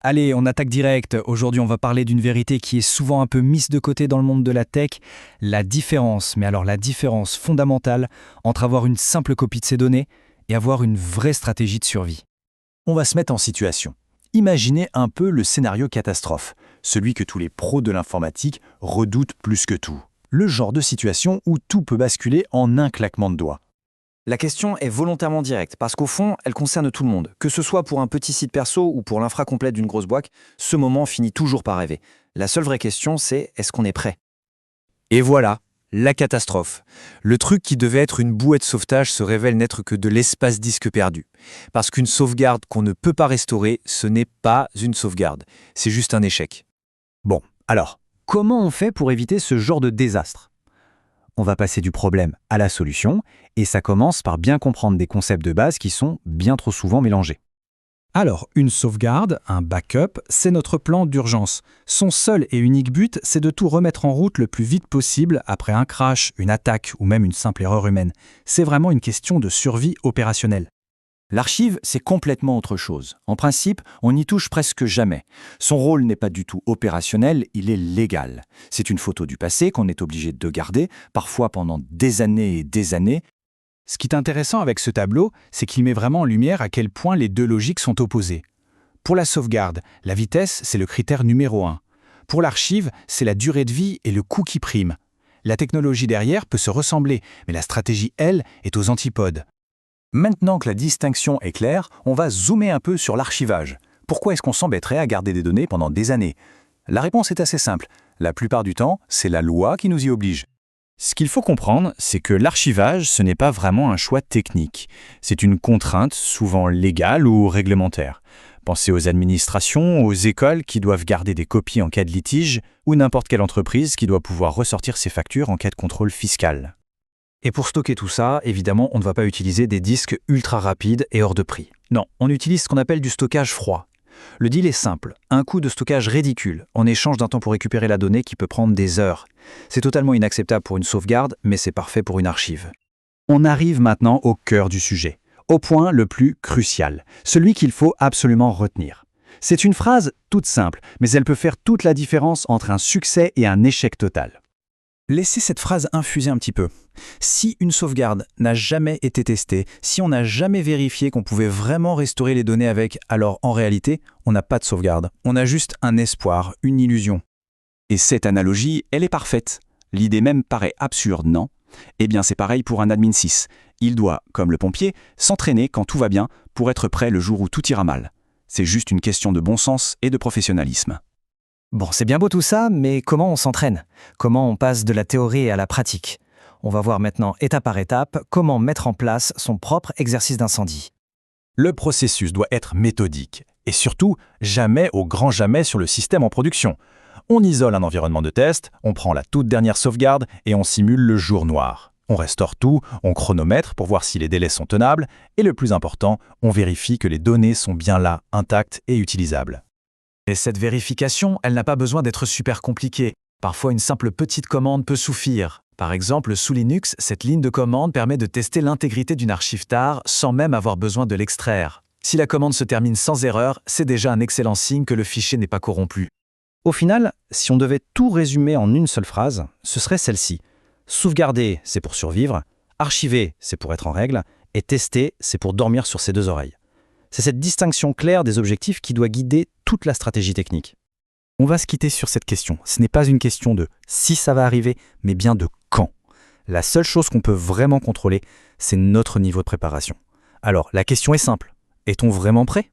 Allez, on attaque direct. Aujourd'hui, on va parler d'une vérité qui est souvent un peu mise de côté dans le monde de la tech, la différence, mais alors la différence fondamentale entre avoir une simple copie de ses données et avoir une vraie stratégie de survie. On va se mettre en situation. Imaginez un peu le scénario catastrophe, celui que tous les pros de l'informatique redoutent plus que tout. Le genre de situation où tout peut basculer en un claquement de doigts. La question est volontairement directe, parce qu'au fond, elle concerne tout le monde. Que ce soit pour un petit site perso ou pour l'infra complète d'une grosse boîte, ce moment finit toujours par rêver. La seule vraie question, c'est est-ce qu'on est prêt? Et voilà, la catastrophe. Le truc qui devait être une bouée de sauvetage se révèle n'être que de l'espace disque perdu. Parce qu'une sauvegarde qu'on ne peut pas restaurer, ce n'est pas une sauvegarde, c'est juste un échec. Bon, alors, comment on fait pour éviter ce genre de désastre? On va passer du problème à la solution, et ça commence par bien comprendre des concepts de base qui sont bien trop souvent mélangés. Alors, une sauvegarde, un backup, c'est notre plan d'urgence. Son seul et unique but, c'est de tout remettre en route le plus vite possible après un crash, une attaque ou même une simple erreur humaine. C'est vraiment une question de survie opérationnelle. L'archive, c'est complètement autre chose. En principe, on n'y touche presque jamais. Son rôle n'est pas du tout opérationnel, il est légal. C'est une photo du passé qu'on est obligé de garder, parfois pendant des années et des années. Ce qui est intéressant avec ce tableau, c'est qu'il met vraiment en lumière à quel point les deux logiques sont opposées. Pour la sauvegarde, la vitesse, c'est le critère numéro 1. Pour l'archive, c'est la durée de vie et le coût qui prime. La technologie derrière peut se ressembler, mais la stratégie, elle, est aux antipodes. Maintenant que la distinction est claire, on va zoomer un peu sur l'archivage. Pourquoi est-ce qu'on s'embêterait à garder des données pendant des années? La réponse est assez simple. La plupart du temps, c'est la loi qui nous y oblige. Ce qu'il faut comprendre, c'est que l'archivage, ce n'est pas vraiment un choix technique. C'est une contrainte souvent légale ou réglementaire. Pensez aux administrations, aux écoles qui doivent garder des copies en cas de litige, ou n'importe quelle entreprise qui doit pouvoir ressortir ses factures en cas de contrôle fiscal. Et pour stocker tout ça, évidemment, on ne va pas utiliser des disques ultra rapides et hors de prix. Non, on utilise ce qu'on appelle du stockage froid. Le deal est simple, un coût de stockage ridicule, en échange d'un temps pour récupérer la donnée qui peut prendre des heures. C'est totalement inacceptable pour une sauvegarde, mais c'est parfait pour une archive. On arrive maintenant au cœur du sujet, au point le plus crucial, celui qu'il faut absolument retenir. C'est une phrase toute simple, mais elle peut faire toute la différence entre un succès et un échec total. Laissez cette phrase infuser un petit peu. Si une sauvegarde n'a jamais été testée, si on n'a jamais vérifié qu'on pouvait vraiment restaurer les données avec, alors en réalité, on n'a pas de sauvegarde. On a juste un espoir, une illusion. Et cette analogie, elle est parfaite. L'idée même paraît absurde, non? Eh bien, c'est pareil pour un admin 6. Il doit, comme le pompier, s'entraîner quand tout va bien pour être prêt le jour où tout ira mal. C'est juste une question de bon sens et de professionnalisme. Bon, c'est bien beau tout ça, mais comment on s'entraîne? Comment on passe de la théorie à la pratique? On va voir maintenant, étape par étape, comment mettre en place son propre exercice d'incendie. Le processus doit être méthodique, et surtout, jamais au grand jamais sur le système en production. On isole un environnement de test, on prend la toute dernière sauvegarde et on simule le jour noir. On restaure tout, on chronomètre pour voir si les délais sont tenables, et le plus important, on vérifie que les données sont bien là, intactes et utilisables. Et cette vérification, elle n'a pas besoin d'être super compliquée. Parfois, une simple petite commande peut suffire. Par exemple, sous Linux, cette ligne de commande permet de tester l'intégrité d'une archive TAR sans même avoir besoin de l'extraire. Si la commande se termine sans erreur, c'est déjà un excellent signe que le fichier n'est pas corrompu. Au final, si on devait tout résumer en une seule phrase, ce serait celle-ci. Sauvegarder, c'est pour survivre. Archiver, c'est pour être en règle. Et tester, c'est pour dormir sur ses deux oreilles. C'est cette distinction claire des objectifs qui doit guider toute la stratégie technique. On va se quitter sur cette question. Ce n'est pas une question de si ça va arriver, mais bien de quand. La seule chose qu'on peut vraiment contrôler, c'est notre niveau de préparation. Alors, la question est simple. Est-on vraiment prêt ?